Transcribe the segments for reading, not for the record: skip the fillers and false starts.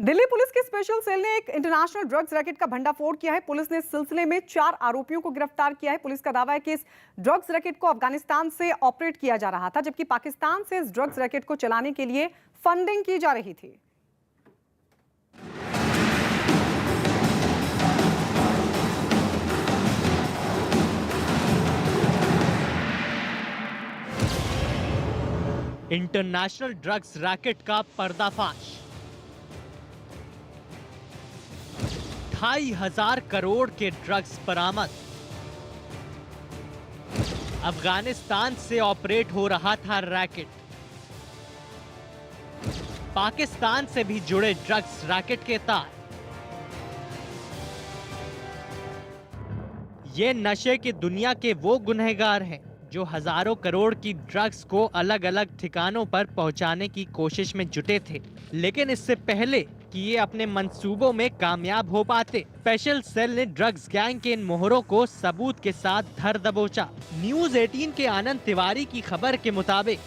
Delhi police की special cell ने एक इंटरनेशनल ड्रग्स रैकेट का भंडाफोड़ किया है। पुलिस ने इस सिलसिले में 4 आरोपियों को गिरफ्तार किया है। पुलिस का दावा है कि इस ड्रग्स रैकेट को अफगानिस्तान से ऑपरेट किया जा रहा था, जबकि पाकिस्तान से इस ड्रग्स रैकेट को चलाने के लिए फंडिंग की जा रही थी। इंटरनेशनल ड्रग्स रैकेट का पर्दाफाश। 2,500 करोड़ के ड्रग्स बरामद। अफगानिस्तान से ऑपरेट हो रहा था रैकेट। पाकिस्तान से भी जुड़े ड्रग्स रैकेट के तार। ये नशे की दुनिया के वो गुनहगार हैं जो हजारों करोड़ की ड्रग्स को अलग अलग ठिकानों पर पहुंचाने की कोशिश में जुटे थे, लेकिन इससे पहले कि ये अपने मंसूबों में कामयाब हो पाते, स्पेशल सेल ने ड्रग्स गैंग के इन मोहरों को सबूत के साथ धर दबोचा। न्यूज 18 के आनंद तिवारी की खबर के मुताबिक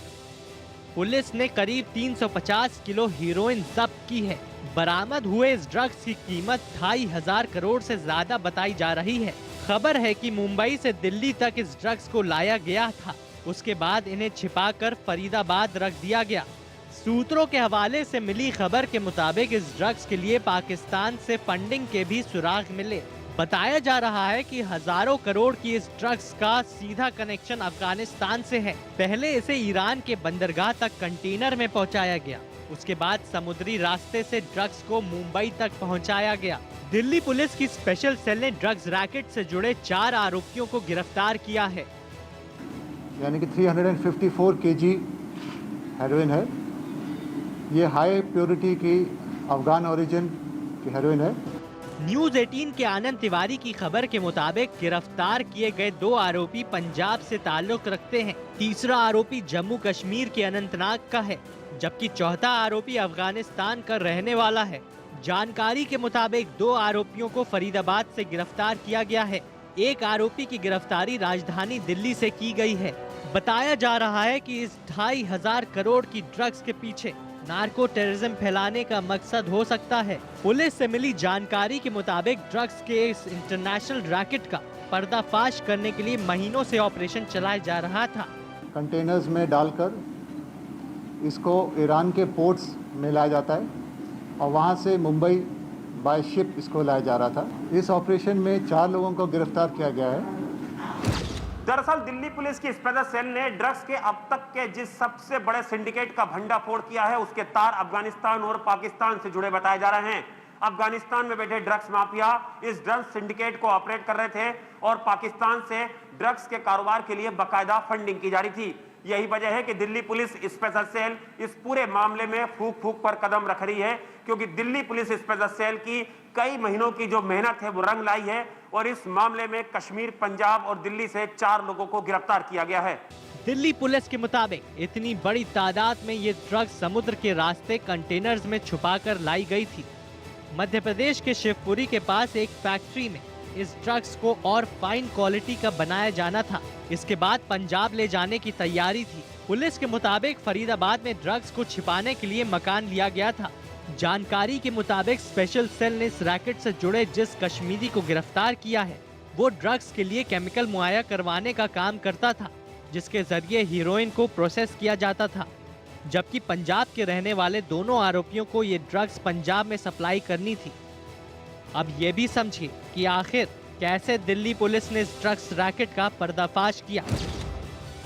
पुलिस ने करीब 350 किलो हीरोइन जब्त की है। बरामद हुए इस ड्रग्स की कीमत 2,500 करोड़ से ज्यादा बताई जा रही है। खबर है कि मुंबई से दिल्ली तक इस ड्रग्स को लाया गया था। उसके बाद इन्हें छिपाकर फरीदाबाद रख दिया गया। सूत्रों के हवाले से मिली खबर के मुताबिक इस ड्रग्स के लिए पाकिस्तान से फंडिंग के भी सुराग मिले। बताया जा रहा है कि हजारों करोड़ की इस ड्रग्स का सीधा कनेक्शन अफगानिस्तान से है। पहले इसे ईरान के बंदरगाह तक कंटेनर में पहुंचाया गया, उसके बाद समुद्री रास्ते से ड्रग्स को मुंबई तक पहुंचाया गया। दिल्ली पुलिस की स्पेशल सेल ने ड्रग्स रैकेट से जुड़े 4 आरोपियों को गिरफ्तार किया है। यानी कि 354 केजी हेरोइन है। ये हाई प्योरिटी की अफगान ओरिजिन की हेरोइन है। न्यूज 18 के आनंद तिवारी की खबर के मुताबिक गिरफ्तार किए गए 2 आरोपी पंजाब से ताल्लुक रखते हैं। तीसरा आरोपी जम्मू कश्मीर के अनंतनाग का है, जबकि चौथा आरोपी अफगानिस्तान का रहने वाला है। जानकारी के मुताबिक 2 आरोपियों को फरीदाबाद से गिरफ्तार किया गया है। एक आरोपी की गिरफ्तारी राजधानी दिल्ली से की गई है। बताया जा रहा है कि इस 2,500 करोड़ की ड्रग्स के पीछे नार्को टेररिज्म फैलाने का मकसद हो सकता है। पुलिस से मिली जानकारी के मुताबिक ड्रग्स के इस इंटरनेशनल रैकेट का पर्दाफाश करने के लिए महीनों से ऑपरेशन चलाया जा रहा था। कंटेनर्स में डालकर इसको ईरान के पोर्ट्स में लाया जाता है और वहाँ से मुंबई बाय शिप इसको लाया जा रहा था। इस ऑपरेशन में 4 लोगों को गिरफ्तार किया गया है। दरअसल दिल्ली पुलिस की स्पेशल सेल ने ड्रग्स के अब तक के जिस सबसे बड़े सिंडिकेट का भंडाफोड़ किया है, उसके तार अफगानिस्तान और पाकिस्तान से जुड़े बताए जा रहे हैं। अफगानिस्तान में बैठे ड्रग्स माफिया इस ड्रग्स सिंडिकेट को ऑपरेट कर रहे थे और पाकिस्तान से ड्रग्स के कारोबार के लिए बाकायदा फंडिंग की जा रही थी। यही वजह है कि दिल्ली पुलिस स्पेशल सेल इस पूरे मामले में फूक फूक पर कदम रख रही है, क्योंकि दिल्ली पुलिस स्पेशल सेल की कई महीनों की जो मेहनत है वो रंग लाई है और इस मामले में कश्मीर, पंजाब और दिल्ली से 4 लोगों को गिरफ्तार किया गया है। दिल्ली पुलिस के मुताबिक इतनी बड़ी तादाद में ये ड्रग्स समुद्र के रास्ते कंटेनर्स में छुपाकर लाई गई थी। मध्य प्रदेश के शिवपुरी के पास एक फैक्ट्री में इस ड्रग्स को और फाइन क्वालिटी का बनाया जाना था। इसके बाद पंजाब ले जाने की तैयारी थी। पुलिस के मुताबिक फरीदाबाद में ड्रग्स को छिपाने के लिए मकान लिया गया था। जानकारी के मुताबिक स्पेशल सेल ने इस रैकेट से जुड़े जिस कश्मीरी को गिरफ्तार किया है, वो ड्रग्स के लिए केमिकल मुहैया करवाने का काम करता था, जिसके जरिए हीरोइन को प्रोसेस किया जाता था। जबकि पंजाब के रहने वाले दोनों आरोपियों को ये ड्रग्स पंजाब में सप्लाई करनी थी। अब ये भी समझिए कि आखिर कैसे दिल्ली पुलिस ने इस ड्रग्स रैकेट का पर्दाफाश किया।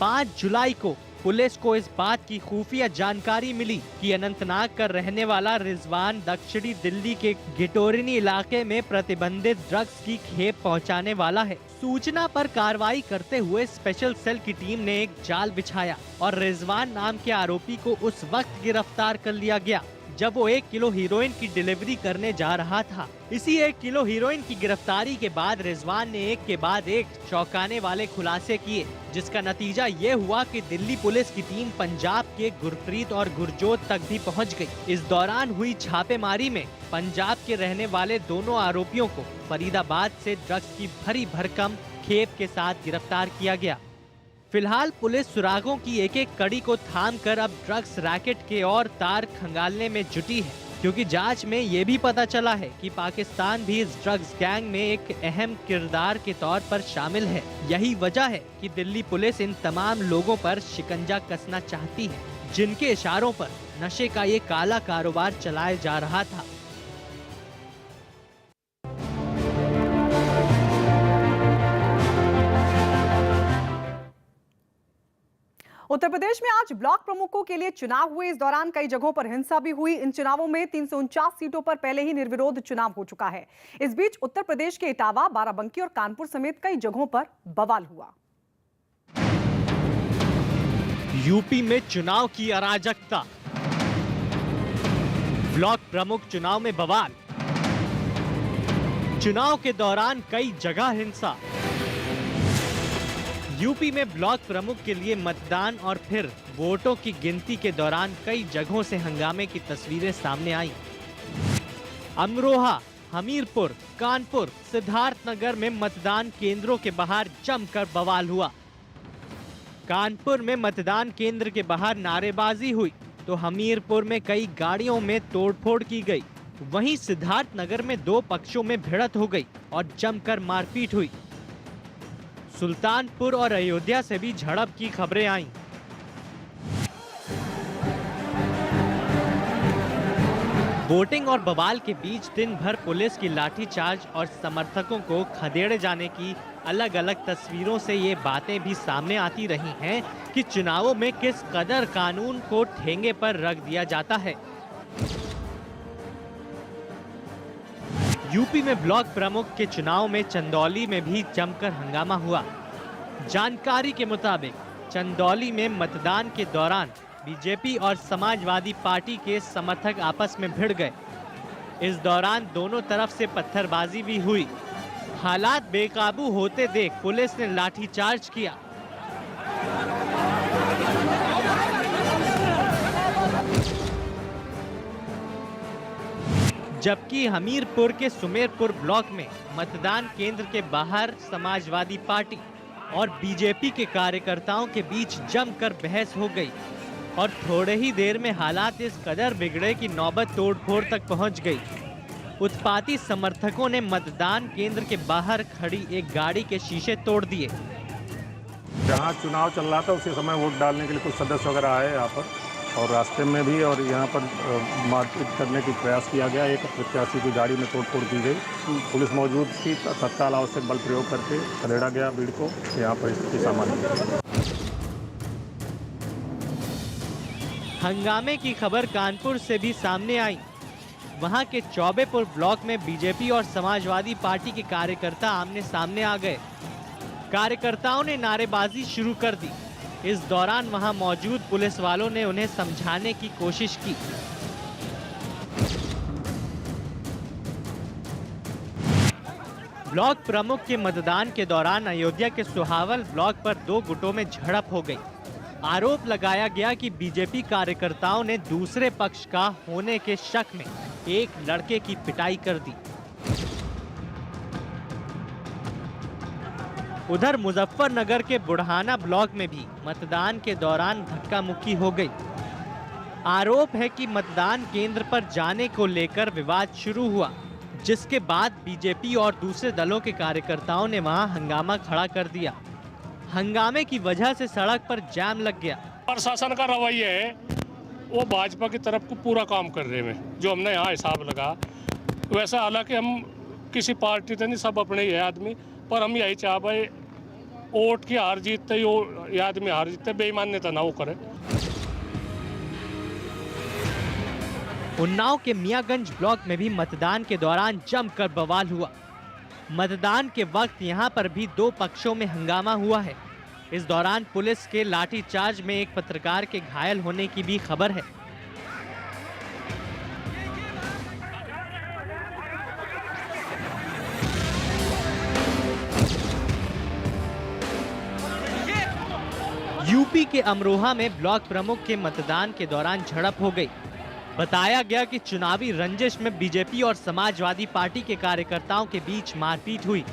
5 जुलाई को पुलिस को इस बात की खुफिया जानकारी मिली कि अनंतनाग का रहने वाला रिजवान दक्षिणी दिल्ली के गिटोरिनी इलाके में प्रतिबंधित ड्रग्स की खेप पहुंचाने वाला है। सूचना पर कार्रवाई करते हुए स्पेशल सेल की टीम ने एक जाल बिछाया और रिजवान नाम के आरोपी को उस वक्त गिरफ्तार कर लिया गया जब वो 1 किलो हीरोइन की डिलीवरी करने जा रहा था। इसी 1 किलो हीरोइन की गिरफ्तारी के बाद रिजवान ने एक के बाद एक चौंकाने वाले खुलासे किए, जिसका नतीजा ये हुआ कि दिल्ली पुलिस की टीम पंजाब के गुरप्रीत और गुरजोत तक भी पहुंच गई। इस दौरान हुई छापेमारी में पंजाब के रहने वाले दोनों आरोपियों को फरीदाबाद से ड्रग्स की भरी भरकम खेप के साथ गिरफ्तार किया गया। फिलहाल पुलिस सुरागों की एक एक कड़ी को थामकर अब ड्रग्स रैकेट के और तार खंगालने में जुटी है। क्योंकि जांच में ये भी पता चला है कि पाकिस्तान भी इस ड्रग्स गैंग में एक अहम किरदार के तौर पर शामिल है। यही वजह है कि दिल्ली पुलिस इन तमाम लोगों पर शिकंजा कसना चाहती है, जिनके इशारों पर नशे का ये काला कारोबार चलाया जा रहा था। उत्तर प्रदेश में आज ब्लॉक प्रमुखों के लिए चुनाव हुए। इस दौरान कई जगहों पर हिंसा भी हुई। इन चुनावों में 349 सीटों पर पहले ही निर्विरोध चुनाव हो चुका है। इस बीच उत्तर प्रदेश के इटावा, बाराबंकी और कानपुर समेत कई जगहों पर बवाल हुआ। यूपी में चुनाव की अराजकता, ब्लॉक प्रमुख चुनाव में बवाल, चुनाव के दौरान कई जगह हिंसा। यूपी में ब्लॉक प्रमुख के लिए मतदान और फिर वोटों की गिनती के दौरान कई जगहों से हंगामे की तस्वीरें सामने आईं। अमरोहा, हमीरपुर, कानपुर, सिद्धार्थनगर में मतदान केंद्रों के बाहर जमकर बवाल हुआ। कानपुर में मतदान केंद्र के बाहर नारेबाजी हुई तो हमीरपुर में कई गाड़ियों में तोड़फोड़ की गई। वहीं सिद्धार्थनगर में दो पक्षों में भिड़ंत हो गई और जमकर मारपीट हुई। सुल्तानपुर और अयोध्या से भी झड़प की खबरें आईं। वोटिंग और बवाल के बीच दिन भर पुलिस की लाठीचार्ज और समर्थकों को खदेड़े जाने की अलग अलग तस्वीरों से ये बातें भी सामने आती रही हैं कि चुनावों में किस कदर कानून को ठेंगे पर रख दिया जाता है। यूपी में ब्लॉक प्रमुख के चुनाव में चंदौली में भी जमकर हंगामा हुआ। जानकारी के मुताबिक चंदौली में मतदान के दौरान बीजेपी और समाजवादी पार्टी के समर्थक आपस में भिड़ गए। इस दौरान दोनों तरफ से पत्थरबाजी भी हुई। हालात बेकाबू होते देख पुलिस ने लाठीचार्ज किया। जबकि हमीरपुर के सुमेरपुर ब्लॉक में मतदान केंद्र के बाहर समाजवादी पार्टी और बीजेपी के कार्यकर्ताओं के बीच जमकर बहस हो गई और थोड़े ही देर में हालात इस कदर बिगड़े कि नौबत तोड़फोड़ तक पहुंच गई। उत्पाती समर्थकों ने मतदान केंद्र के बाहर खड़ी एक गाड़ी के शीशे तोड़ दिए। जहाँ चुनाव चल रहा था उसी समय वोट डालने के लिए कुछ सदस्य वगैरह आए यहाँ पर, और रास्ते में भी और यहाँ पर मारपीट करने की प्रयास किया गया। एक प्रत्याशी की गाड़ी में तोड़फोड़ की गई। पुलिस मौजूद थी, तत्काल आवश्यक बल प्रयोग करके खदेड़ा गया भीड़ को। यहाँ पर स्थिति सामान्य। हंगामे की खबर कानपुर से भी सामने आई। वहां के चौबेपुर ब्लॉक में बीजेपी और समाजवादी पार्टी के कार्यकर्ता आमने सामने आ गए। कार्यकर्ताओं ने नारेबाजी शुरू कर दी। इस दौरान वहां मौजूद पुलिस वालों ने उन्हें समझाने की कोशिश की। ब्लॉक प्रमुख के मतदान के दौरान अयोध्या के सुहावल ब्लॉक पर दो गुटों में झड़प हो गई। आरोप लगाया गया कि बीजेपी कार्यकर्ताओं ने दूसरे पक्ष का होने के शक में एक लड़के की पिटाई कर दी। उधर मुजफ्फरनगर के बुढ़ाना ब्लॉक में भी मतदान के दौरान धक्का मुक्की हो गई। आरोप है कि मतदान केंद्र पर जाने को लेकर विवाद शुरू हुआ, जिसके बाद बीजेपी और दूसरे दलों के कार्यकर्ताओं ने वहां हंगामा खड़ा कर दिया। हंगामे की वजह से सड़क पर जाम लग गया। प्रशासन का रवैया है वो भाजपा की तरफ को पूरा काम कर रहे हैं, जो हमने यहाँ हिसाब लगा। वैसा हालांकि हम किसी पार्टी से नहीं, सब अपने ही आदमी, पर हम यही चाह भाई वोट की हार जीतते ये आदमी हार जीतते बेईमान्यता ना वो करे। उन्नाव के मियागंज ब्लॉक में भी मतदान के दौरान जमकर बवाल हुआ। मतदान के वक्त यहां पर भी दो पक्षों में हंगामा हुआ है। इस दौरान पुलिस के लाठीचार्ज में एक पत्रकार के घायल होने की भी खबर है। यूपी के अमरोहा में ब्लॉक प्रमुख के मतदान के दौरान झड़प हो गई। बताया गया कि चुनावी रंजिश में बीजेपी और समाजवादी पार्टी के कार्यकर्ताओं के बीच मारपीट हुई।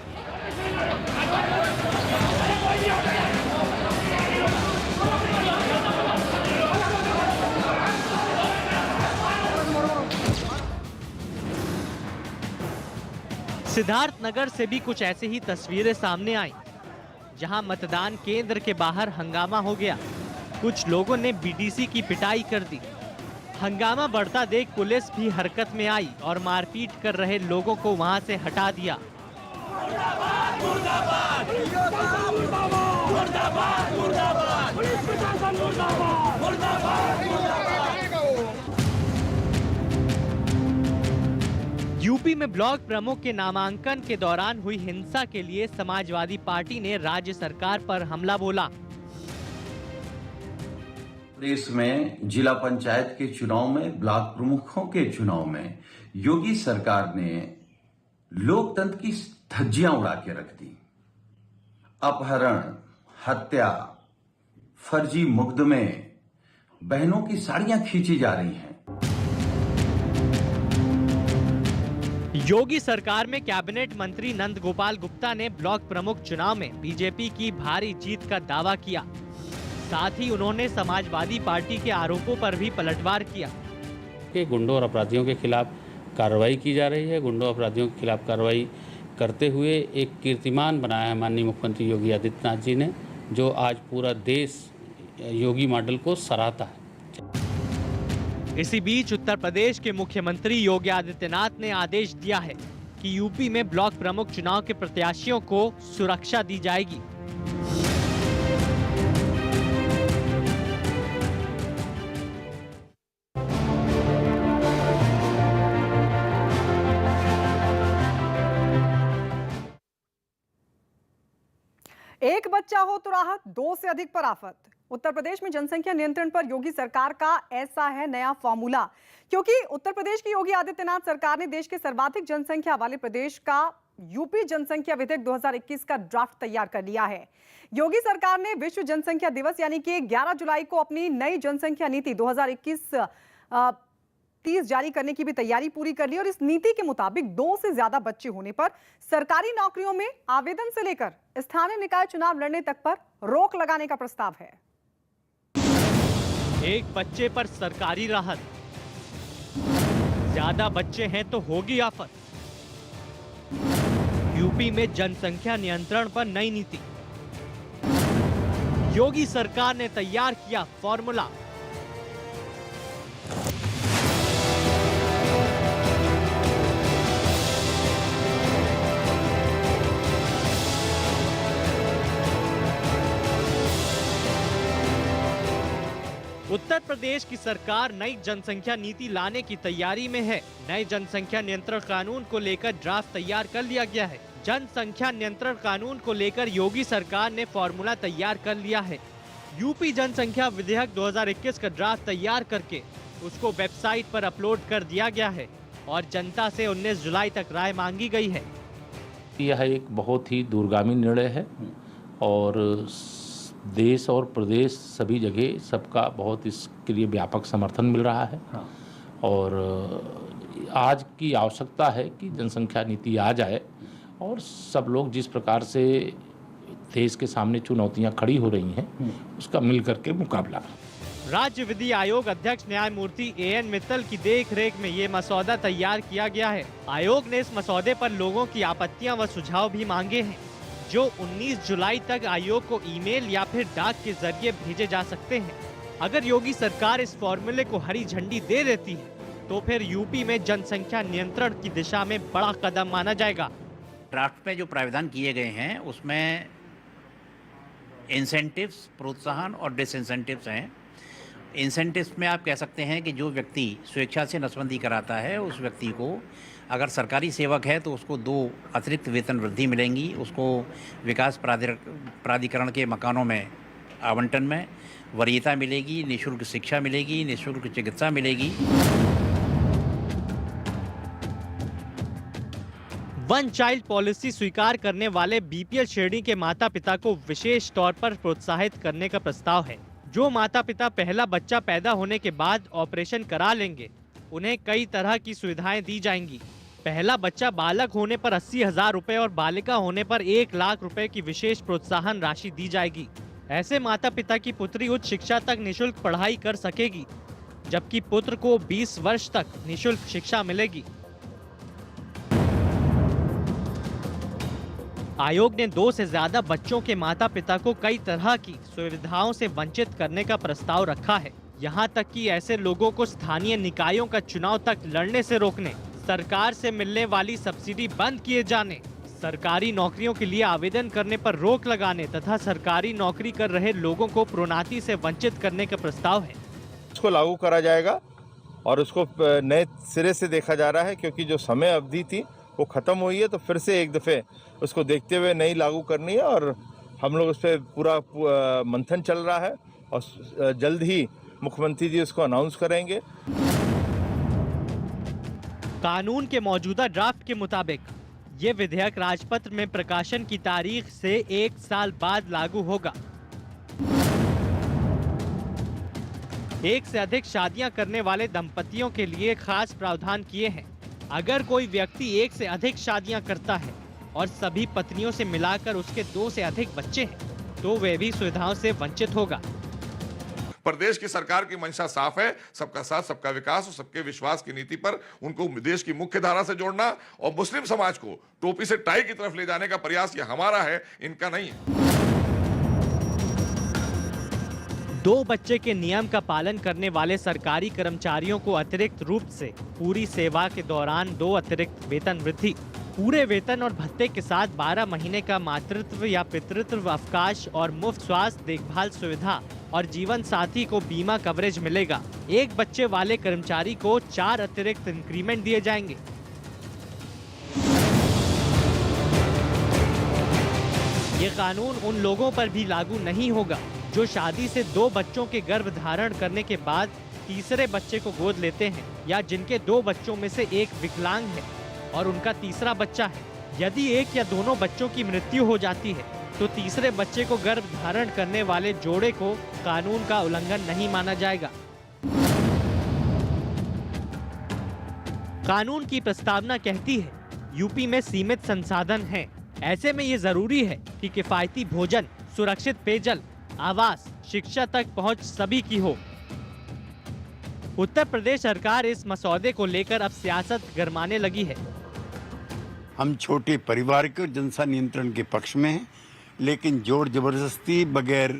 सिद्धार्थनगर से भी कुछ ऐसी ही तस्वीरें सामने आई, जहां मतदान केंद्र के बाहर हंगामा हो गया। कुछ लोगों ने बीडीसी की पिटाई कर दी। हंगामा बढ़ता देख पुलिस भी हरकत में आई और मारपीट कर रहे लोगों को वहां से हटा दिया। यूपी में ब्लॉक प्रमुख के नामांकन के दौरान हुई हिंसा के लिए समाजवादी पार्टी ने राज्य सरकार पर हमला बोला। प्रदेश में जिला पंचायत के चुनाव में, ब्लॉक प्रमुखों के चुनाव में योगी सरकार ने लोकतंत्र की धज्जियां उड़ा के रख दी। अपहरण, हत्या, फर्जी मुकदमे, बहनों की साड़ियां खींची जा रही हैं। योगी सरकार में कैबिनेट मंत्री नंद गोपाल गुप्ता ने ब्लॉक प्रमुख चुनाव में बीजेपी की भारी जीत का दावा किया। साथ ही उन्होंने समाजवादी पार्टी के आरोपों पर भी पलटवार किया कि गुंडों और अपराधियों के खिलाफ कार्रवाई की जा रही है। गुंडों अपराधियों के खिलाफ कार्रवाई करते हुए एक कीर्तिमान बनाया है माननीय मुख्यमंत्री योगी आदित्यनाथ जी ने, जो आज पूरा देश योगी मॉडल को सराहता है। इसी बीच उत्तर प्रदेश के मुख्यमंत्री योगी आदित्यनाथ ने आदेश दिया है कि यूपी में ब्लॉक प्रमुख चुनाव के प्रत्याशियों को सुरक्षा दी जाएगी। एक बच्चा हो तो राहत, दो से अधिक पर आफत। उत्तर प्रदेश में जनसंख्या नियंत्रण पर योगी सरकार का ऐसा है नया फॉर्मूला, क्योंकि उत्तर प्रदेश की योगी आदित्यनाथ सरकार ने देश के सर्वाधिक जनसंख्या वाले प्रदेश का यूपी जनसंख्या विधेयक 2021 का ड्राफ्ट तैयार कर लिया है। योगी सरकार ने विश्व जनसंख्या दिवस यानी कि 11 जुलाई को अपनी नई जनसंख्या नीति 2021-30 जारी करने की भी तैयारी पूरी कर ली और इस नीति के मुताबिक 2 से ज्यादा बच्चे होने पर सरकारी नौकरियों में आवेदन से लेकर स्थानीय निकाय चुनाव लड़ने तक पर रोक लगाने का प्रस्ताव है। एक बच्चे पर सरकारी राहत, ज्यादा बच्चे हैं तो होगी आफत। यूपी में जनसंख्या नियंत्रण पर नई नीति, योगी सरकार ने तैयार किया फॉर्मूला। उत्तर प्रदेश की सरकार नई जनसंख्या नीति लाने की तैयारी में है। नए जनसंख्या नियंत्रण कानून को लेकर ड्राफ्ट तैयार कर लिया गया है। जनसंख्या नियंत्रण कानून को लेकर योगी सरकार ने फॉर्मूला तैयार कर लिया है। यूपी जनसंख्या विधेयक 2021 का ड्राफ्ट तैयार करके उसको वेबसाइट पर अपलोड कर दिया गया है और जनता से 19 जुलाई तक राय मांगी गई है। यह एक बहुत ही दूरगामी निर्णय है और देश और प्रदेश सभी जगह सबका बहुत इसके लिए व्यापक समर्थन मिल रहा है। और आज की आवश्यकता है कि जनसंख्या नीति आ जाए और सब लोग जिस प्रकार से देश के सामने चुनौतियां खड़ी हो रही हैं उसका मिल करके मुकाबला करें। राज्य विधि आयोग अध्यक्ष न्यायमूर्ति एएन मित्तल की देखरेख में ये मसौदा तैयार किया गया है। आयोग ने इस मसौदे पर लोगों की आपत्तियां व सुझाव भी मांगे हैं, जो 19 जुलाई तक आयोग को ईमेल या फिर डाक के जरिए भेजे जा सकते हैं। अगर योगी सरकार इस फॉर्मूले को हरी झंडी दे देती है तो फिर यूपी में जनसंख्या नियंत्रण की दिशा में बड़ा कदम माना जाएगा। ड्राफ्ट में जो प्रावधान किए गए हैं उसमें इंसेंटिव्स, प्रोत्साहन और डिसइंसेंटिव्स हैं। इंसेंटिव्स में आप कह सकते हैं कि जो व्यक्ति स्वेच्छा से नसबंदी कराता है उस व्यक्ति को, अगर सरकारी सेवक है तो उसको 2 अतिरिक्त वेतन वृद्धि मिलेंगी, उसको विकास प्राधिकरण के मकानों में आवंटन में वरीयता मिलेगी, निःशुल्क शिक्षा मिलेगी, निःशुल्क चिकित्सा मिलेगी। वन चाइल्ड पॉलिसी स्वीकार करने वाले बीपीएल श्रेणी के माता पिता को विशेष तौर पर प्रोत्साहित करने का प्रस्ताव है। जो माता पिता पहला बच्चा पैदा होने के बाद ऑपरेशन करा लेंगे उन्हें कई तरह की सुविधाएं दी जाएंगी। पहला बच्चा बालक होने पर 80,000 रुपए और बालिका होने पर 1 लाख रुपए की विशेष प्रोत्साहन राशि दी जाएगी। ऐसे माता पिता की पुत्री उच्च शिक्षा तक निःशुल्क पढ़ाई कर सकेगी, जबकि पुत्र को 20 वर्ष तक निःशुल्क शिक्षा मिलेगी। आयोग ने 2 से ज्यादा बच्चों के माता पिता को कई तरह की सुविधाओं से वंचित करने का प्रस्ताव रखा है। यहाँ तक कि ऐसे लोगों को स्थानीय निकायों का चुनाव तक लड़ने से रोकने, सरकार से मिलने वाली सब्सिडी बंद किए जाने, सरकारी नौकरियों के लिए आवेदन करने पर रोक लगाने तथा सरकारी नौकरी कर रहे लोगों को प्रोन्नति से वंचित करने का प्रस्ताव है। इसको लागू करा जाएगा और उसको नए सिरे से देखा जा रहा है, क्योंकि जो समय अवधि थी वो खत्म हुई है, तो फिर से एक दफे उसको देखते हुए नई लागू करनी है और हम लोग उस पर पूरा मंथन चल रहा है और जल्द ही मुख्यमंत्री जी उसको अनाउंस करेंगे। कानून के मौजूदा ड्राफ्ट के मुताबिक ये विधेयक राजपत्र में प्रकाशन की तारीख से 1 साल बाद लागू होगा। 1 से अधिक शादियां करने वाले दंपतियों के लिए खास प्रावधान किए हैं। अगर कोई व्यक्ति 1 से अधिक शादियां करता है और सभी पत्नियों से मिलाकर उसके 2 से अधिक बच्चे हैं, तो वे भी सुविधाओं से वंचित होगा। प्रदेश की सरकार की मंशा साफ है, सबका साथ सबका विकास और सबके विश्वास की नीति पर उनको देश की मुख्य धारा से जोड़ना और मुस्लिम समाज को टोपी से टाई की तरफ ले जाने का प्रयास ये हमारा है, इनका नहीं है। 2 बच्चे के नियम का पालन करने वाले सरकारी कर्मचारियों को अतिरिक्त रूप से पूरी सेवा के दौरान 2 अतिरिक्त वेतन वृद्धि, पूरे वेतन और भत्ते के साथ 12 महीने का मातृत्व या पितृत्व अवकाश और मुफ्त स्वास्थ्य देखभाल सुविधा और जीवन साथी को बीमा कवरेज मिलेगा। 1 बच्चे वाले कर्मचारी को 4 अतिरिक्त इंक्रीमेंट दिए जाएंगे। ये कानून उन लोगों पर भी लागू नहीं होगा जो शादी से 2 बच्चों के गर्भ धारण करने के बाद तीसरे बच्चे को गोद लेते हैं या जिनके 2 बच्चों में से एक विकलांग है और उनका तीसरा बच्चा है। यदि एक या दोनों बच्चों की मृत्यु हो जाती है तो तीसरे बच्चे को गर्भ धारण करने वाले जोड़े को कानून का उल्लंघन नहीं माना जाएगा। कानून की प्रस्तावना कहती है यूपी में सीमित संसाधन हैं। ऐसे में ये जरूरी है कि किफायती भोजन, सुरक्षित पेयजल, आवास, शिक्षा तक पहुंच सभी की हो। उत्तर प्रदेश सरकार इस मसौदे को लेकर अब सियासत गरमाने लगी है। हम छोटे परिवार के जनता नियंत्रण के पक्ष में हैं, लेकिन जोर जबरदस्ती, बगैर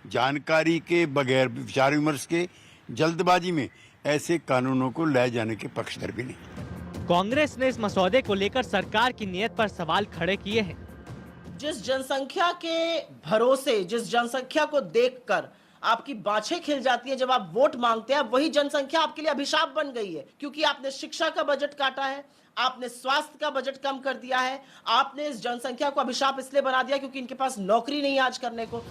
जानकारी के, बगैर विचार विमर्श के, जल्दबाजी में ऐसे कानूनों को लाए जाने के पक्षधर भी नहीं। कांग्रेस ने इस मसौदे को लेकर सरकार की नीयत पर सवाल खड़े किए हैं। जिस जनसंख्या के भरोसे, जिस जनसंख्या को देखकर आपकी बाछें खिल जाती है जब आप वोट मांगते हैं, वही जनसंख्या आपके लिए अभिशाप बन गई है, क्योंकि आपने शिक्षा का बजट काटा है, आपने स्वास्थ्य का बजट कम कर दिया है, आपने इस जनसंख्या को अभिशाप इसलिए बना दिया क्योंकि इनके पास नौकरी नहीं है आज करने को।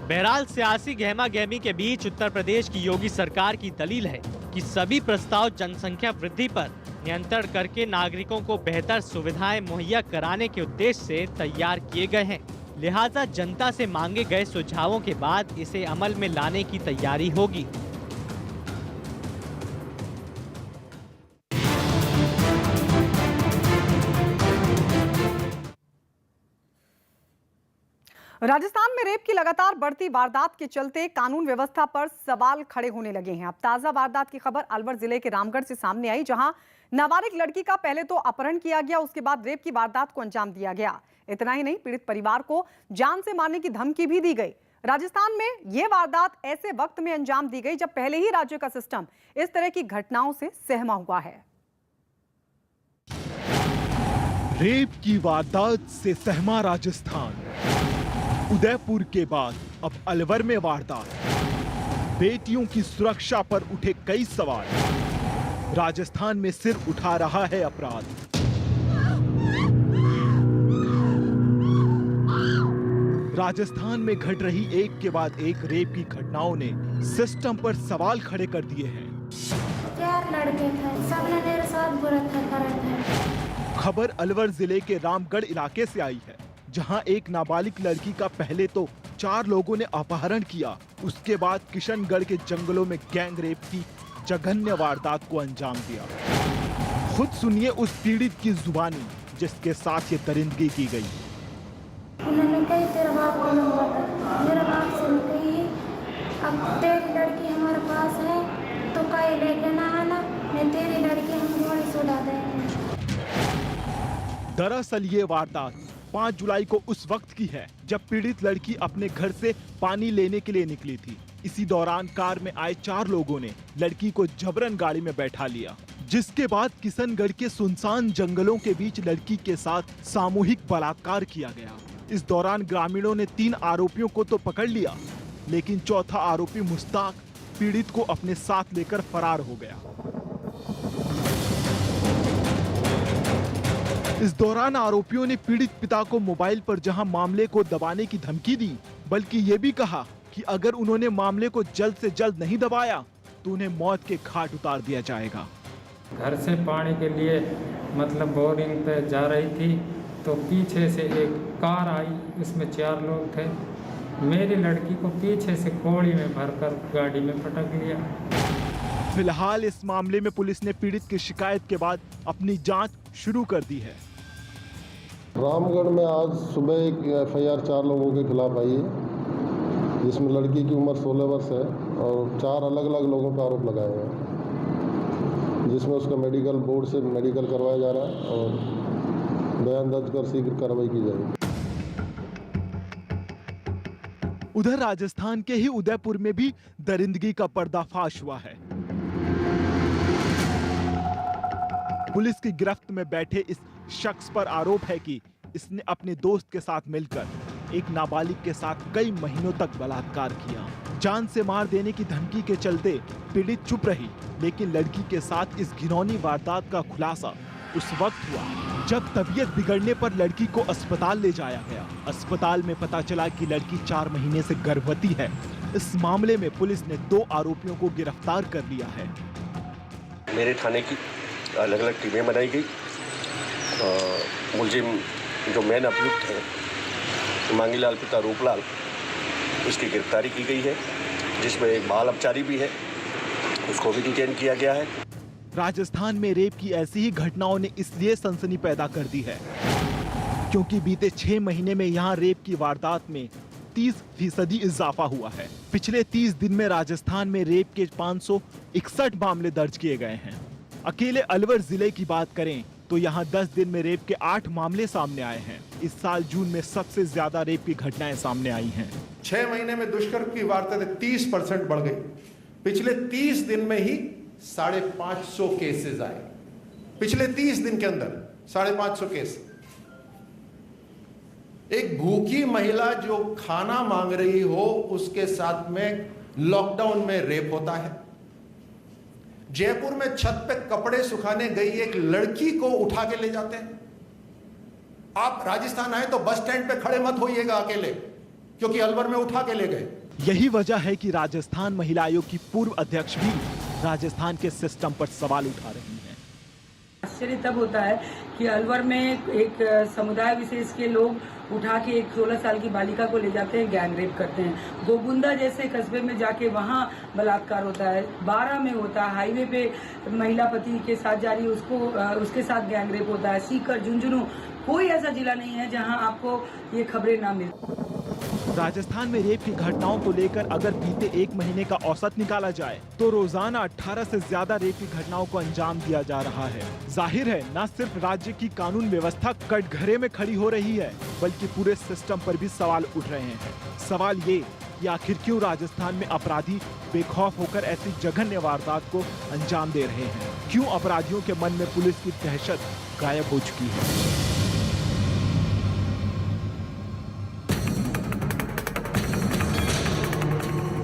बहरहाल सियासी गहमा गहमी के बीच उत्तर प्रदेश की योगी सरकार की दलील है कि सभी प्रस्ताव जनसंख्या वृद्धि पर नियंत्रण करके नागरिकों को बेहतर सुविधाएं मुहैया कराने के उद्देश्य से तैयार किए गए हैं। लिहाजा जनता से मांगे गए सुझावों के बाद इसे अमल में लाने की तैयारी होगी। राजस्थान में रेप की लगातार बढ़ती वारदात के चलते कानून व्यवस्था पर सवाल खड़े होने लगे हैं। अब ताजा वारदात की खबर अलवर जिले के रामगढ़ से सामने आई, जहां नाबालिग लड़की का पहले तो अपहरण किया गया, उसके बाद रेप की वारदात को अंजाम दिया गया। इतना ही नहीं, पीड़ित परिवार को जान से मारने की धमकी भी दी गई। राजस्थान में यह वारदात ऐसे वक्त में अंजाम दी गई जब पहले ही राज्य का सिस्टम इस तरह की घटनाओं से सहमा हुआ है। रेप की वारदात से सहमा राजस्थान। उदयपुर के बाद अब अलवर में वारदात। बेटियों की सुरक्षा पर उठे कई सवाल। राजस्थान में सिर उठा रहा है अपराध। राजस्थान में घट रही एक के बाद एक रेप की घटनाओं ने सिस्टम पर सवाल खड़े कर दिए हैं। 4 लड़के थे, सबने मेरे साथ बुरा था। खबर अलवर जिले के रामगढ़ इलाके से आई है, जहां एक नाबालिग लड़की का पहले तो 4 लोगों ने अपहरण किया, उसके बाद किशनगढ़ के जंगलों में गैंग रेप की जघन्य वारदात को अंजाम दिया। खुद सुनिए उस पीड़ित की जुबानी जिसके साथ ये दरिंदगी की गई। उन्होंने कही तेरा बाप को नंबर था, मेरा बाप से कही अब तेरी लड़की हमारे पास है तो कहीं लेके ना आना, नहीं तेरी लड़की हम गोली सुला देंगे। दरअसल ये वारदात 5 जुलाई को उस वक्त की है जब पीड़ित लड़की अपने घर से पानी लेने के लिए निकली थी। इसी दौरान कार में आए 4 लोगों ने लड़की को जबरन गाड़ी में बैठा लिया, जिसके बाद किशनगढ़ के सुनसान जंगलों के बीच लड़की के साथ सामूहिक बलात्कार किया गया। इस दौरान ग्रामीणों ने 3 आरोपियों को तो पकड़ लिया, लेकिन चौथा आरोपी मुश्ताक पीड़ित को अपने साथ लेकर फरार हो गया। इस दौरान आरोपियों ने पीड़ित पिता को मोबाइल पर जहां मामले को दबाने की धमकी दी, बल्कि ये भी कहा कि अगर उन्होंने मामले को जल्द से जल्द नहीं दबाया तो उन्हें मौत के घाट उतार दिया जाएगा। घर से पानी के लिए मतलब बोरिंग पे जा रही थी तो पीछे से एक कार आई, उसमें 4 लोग थे। मेरी लड़की को पीछे से कोड़ी में भरकर गाड़ी में पटक लिया। फिलहाल इस मामले में पुलिस ने पीड़ित की शिकायत के बाद अपनी जांच शुरू कर दी है। रामगढ़ में आज सुबह एक FIR 4 लोगों के खिलाफ आई है, जिसमें लड़की की उम्र 16 वर्ष है और 4 अलग अलग लोगों पर आरोप लगाए हैं, जिसमें उसका मेडिकल बोर्ड से मेडिकल करवाया जा रहा है और बयान दर्ज कर शीघ्र कार्रवाई की जाएगी। उधर राजस्थान के ही उदयपुर में भी दरिंदगी का पर्दाफाश हुआ है। पुलिस की गिरफ्त में बैठे इस शख्स पर आरोप है कि इसने अपने दोस्त के साथ मिलकर एक नाबालिग के साथ कई महीनों तक बलात्कार किया। जान से मार देने की धमकी के चलते पीड़ित चुप रही, लेकिन लड़की के साथ इस घिनौनी वारदात का खुलासा उस वक्त हुआ जब तबीयत बिगड़ने पर लड़की को अस्पताल ले जाया गया। अस्पताल में पता चला कि लड़की 4 महीने से गर्भवती है। इस मामले में पुलिस ने 2 आरोपियों को गिरफ्तार कर लिया है। मेरे थाने की अलग अलग टीमें बनाई गई। मुलजिम जो मेन अभियुक्त है मांगीलाल पिता रूपलाल, उसकी गिरफ्तारी की गई है, जिसमें एक बाल अपचारी भी है, उसको भी डिटेन किया गया है। राजस्थान में रेप की ऐसी ही घटनाओं ने इसलिए सनसनी पैदा कर दी है क्योंकि बीते 6 महीने में यहाँ रेप की वारदात में 30% इजाफा हुआ है। पिछले 30 दिन में राजस्थान में रेप के 561 मामले दर्ज किए गए हैं। अकेले अलवर जिले की बात करें तो यहाँ 10 दिन में रेप के 8 मामले सामने आए हैं। इस साल जून में सबसे ज्यादा रेप की घटनाएं सामने आई हैं। 6 महीने में दुष्कर्म की वारदातें 30% बढ़ गई। पिछले 30 दिन में ही 550 केसेस आए। पिछले 30 दिन के अंदर 550 केस। एक भूखी महिला जो खाना मांग रही हो, उसके साथ में लॉकडाउन में रेप होता है। जयपुर में छत पे कपड़े सुखाने गई एक लड़की को उठा के ले जाते हैं। आप राजस्थान आए तो बस स्टैंड पे खड़े मत होइएगा अकेले, क्योंकि अलवर में उठा के ले गए। यही वजह है कि राजस्थान महिला आयोग की पूर्व अध्यक्ष भी राजस्थान के सिस्टम पर सवाल उठा रही हैं। आश्चर्य तब होता है कि अलवर में एक समुदाय विशेष के लोग उठा के एक 16 साल की बालिका को ले जाते हैं, गैंग रेप करते हैं। गोबुंदा जैसे कस्बे में जाके वहाँ बलात्कार होता है, 12 में होता है, हाईवे पे महिला पति के साथ जा रही उसके साथ गैंग रेप होता है। सीकर, झुंझुनू, कोई ऐसा जिला नहीं है जहां आपको ये खबरें ना मिल। राजस्थान में रेप की घटनाओं को लेकर अगर बीते 1 महीने का औसत निकाला जाए तो रोजाना 18 से ज्यादा रेप की घटनाओं को अंजाम दिया जा रहा है। जाहिर है न सिर्फ राज्य की कानून व्यवस्था कटघरे में खड़ी हो रही है, बल्कि पूरे सिस्टम पर भी सवाल उठ रहे हैं। सवाल ये कि आखिर क्यों राजस्थान में अपराधी बेखौफ होकर ऐसी जघन्य वारदात को अंजाम दे रहे हैं? क्यों अपराधियों के मन में पुलिस की दहशत गायब हो चुकी है?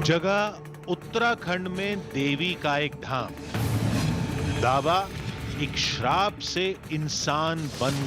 जगह उत्तराखंड में देवी का एक धाम। दावा, एक श्राप से इंसान बन